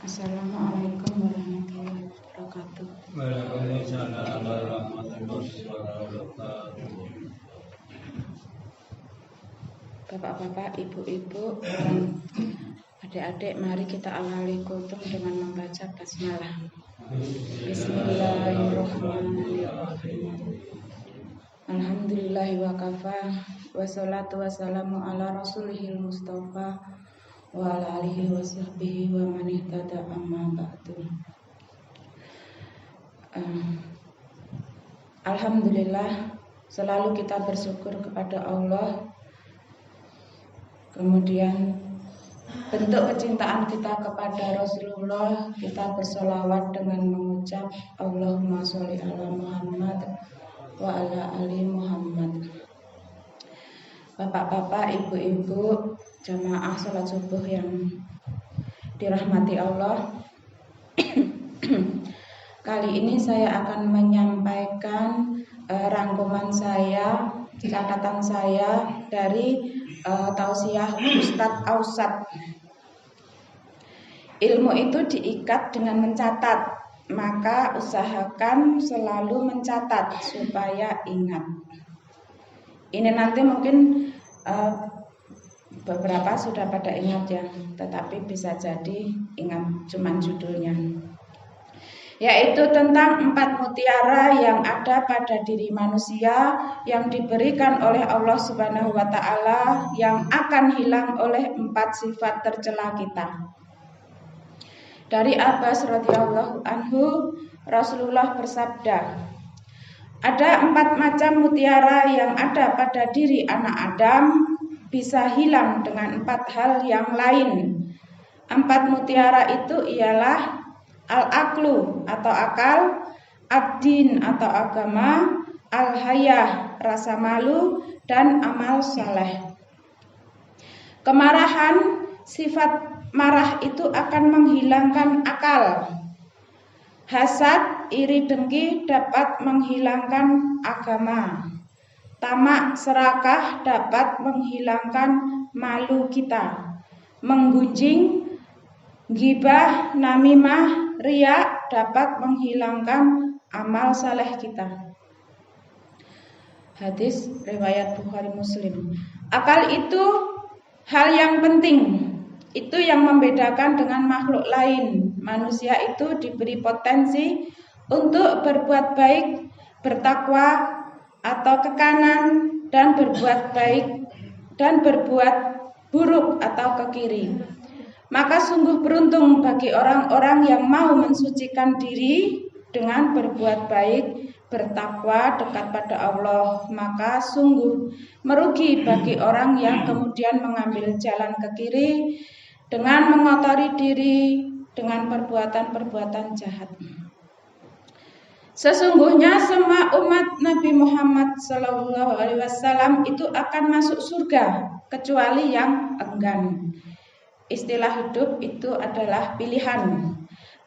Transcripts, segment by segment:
Assalamualaikum warahmatullahi wabarakatuh. Waalaikumsalam warahmatullahi wabarakatuh. Bapak-bapak, ibu-ibu, adik-adik, mari kita awali kutung dengan membaca basmalah. Bismillahirrahmanirrahim. Alhamdulillahi wa kafa, wassalatu wassalamu ala rasulihil mustafa wa ala alihi wa sahbihi wa man ihtada amma ba'du. Alhamdulillah, selalu kita bersyukur kepada Allah. Kemudian bentuk kecintaan kita kepada Rasulullah, kita bersolawat dengan mengucap Allahumma sholli ala Muhammad wa ala ali Muhammad. Bapak-bapak, ibu-ibu, jamaah sholat subuh yang dirahmati Allah. Kali ini saya akan menyampaikan rangkuman saya, catatan saya dari tausiah Ustadz Ausad. Ilmu itu diikat dengan mencatat, maka usahakan selalu mencatat supaya ingat. Ini nanti mungkin beberapa sudah pada ingat ya, tetapi bisa jadi ingat cuman judulnya, yaitu tentang 4 mutiara yang ada pada diri manusia yang diberikan oleh Allah Subhanahu wa Ta'ala, yang akan hilang oleh 4 sifat tercela kita. Dari Abbas radhiyallahu anhu, Rasulullah bersabda, ada 4 macam mutiara yang ada pada diri anak Adam, bisa hilang dengan 4 hal yang lain. 4 mutiara itu ialah al-aqlu atau akal, ad-din atau agama, al-hayah rasa malu, dan amal saleh. Kemarahan, sifat marah itu akan menghilangkan akal. Hasad, iri dengki dapat menghilangkan agama. Tamak, serakah dapat menghilangkan malu kita. Menggunjing, ghibah, namimah, riya dapat menghilangkan amal saleh kita. Hadis riwayat Bukhari Muslim. Akal itu hal yang penting. Itu yang membedakan dengan makhluk lain. Manusia itu diberi potensi untuk berbuat baik, bertakwa atau ke kanan, dan berbuat baik dan berbuat buruk atau ke kiri. Maka sungguh beruntung bagi orang-orang yang mau mensucikan diri dengan berbuat baik, bertakwa, dekat pada Allah. Maka sungguh merugi bagi orang yang kemudian mengambil jalan ke kiri dengan mengotori diri dengan perbuatan-perbuatan jahat. Sesungguhnya semua umat Nabi Muhammad SAW itu akan masuk surga kecuali yang enggan. Istilah hidup itu adalah pilihan,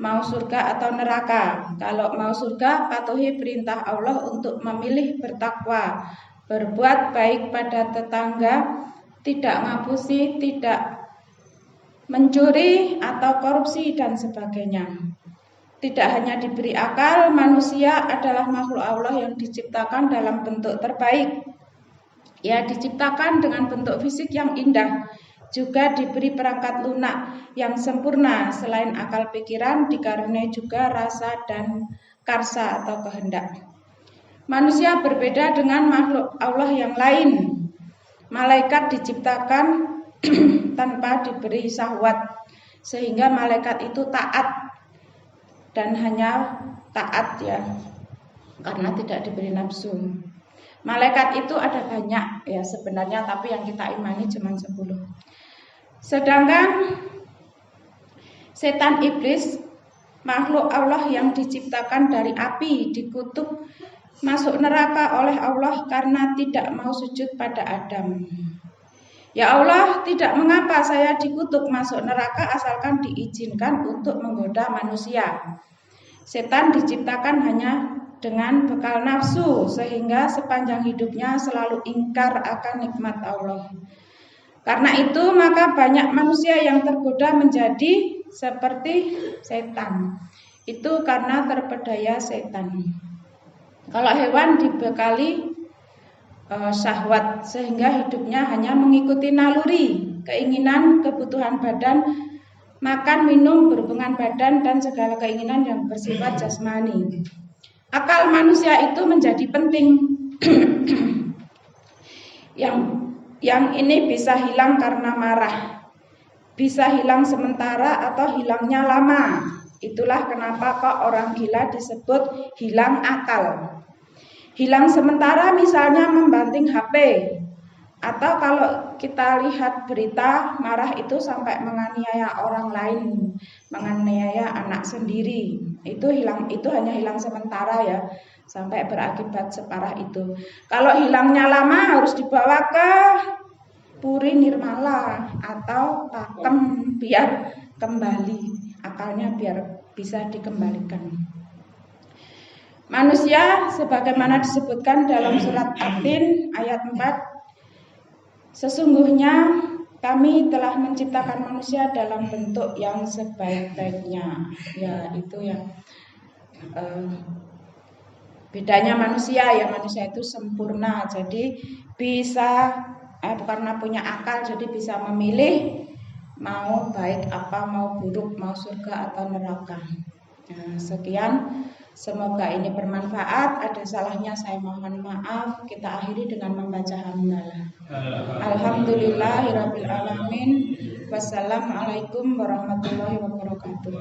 mau surga atau neraka. Kalau mau surga, patuhi perintah Allah untuk memilih bertakwa, berbuat baik pada tetangga, tidak ngapusi, tidak mencuri atau korupsi dan sebagainya. Tidak hanya diberi akal, manusia adalah makhluk Allah yang diciptakan dalam bentuk terbaik. Ya, diciptakan dengan bentuk fisik yang indah, juga diberi perangkat lunak yang sempurna. Selain akal pikiran, dikaruniai juga rasa dan karsa atau kehendak. Manusia berbeda dengan makhluk Allah yang lain. Malaikat diciptakan tanpa diberi syahwat, sehingga malaikat itu taat dan hanya taat ya, karena tidak diberi nafsu. Malaikat itu ada banyak ya sebenarnya, tapi yang kita imani cuma 10. Sedangkan setan iblis, makhluk Allah yang diciptakan dari api, dikutuk masuk neraka oleh Allah karena tidak mau sujud pada Adam. Ya Allah, tidak mengapa saya dikutuk masuk neraka asalkan diizinkan untuk menggoda manusia. Setan diciptakan hanya dengan bekal nafsu, sehingga sepanjang hidupnya selalu ingkar akan nikmat Allah. Karena itu maka banyak manusia yang tergoda menjadi seperti setan. Itu karena terpedaya setan. Kalau hewan dibekali syahwat sehingga hidupnya hanya mengikuti naluri, keinginan, kebutuhan badan, makan, minum, berhubungan badan, dan segala keinginan yang bersifat jasmani. Akal manusia itu menjadi penting. Yang ini bisa hilang karena marah, bisa hilang sementara atau hilangnya lama. Itulah kenapa kok orang gila disebut hilang akal. Hilang sementara misalnya membanting HP, atau kalau kita lihat berita marah itu sampai menganiaya orang lain, menganiaya anak sendiri. Itu hanya hilang sementara ya, sampai berakibat separah itu. Kalau hilangnya lama harus dibawa ke puri nirmala atau pakem biar kembali akalnya, biar bisa dikembalikan. Manusia sebagaimana disebutkan dalam surat At-Tin ayat 4, sesungguhnya kami telah menciptakan manusia dalam bentuk yang sebaik-baiknya. Ya, itu yang bedanya manusia ya, manusia itu sempurna, jadi bisa karena punya akal, jadi bisa memilih mau baik apa, mau buruk, mau surga atau neraka. Nah, sekian, semoga ini bermanfaat. Ada salahnya saya mohon maaf. Kita akhiri dengan membaca hamdalah. Alhamdulillahirabbil alamin. Wassalamualaikum warahmatullahi wabarakatuh.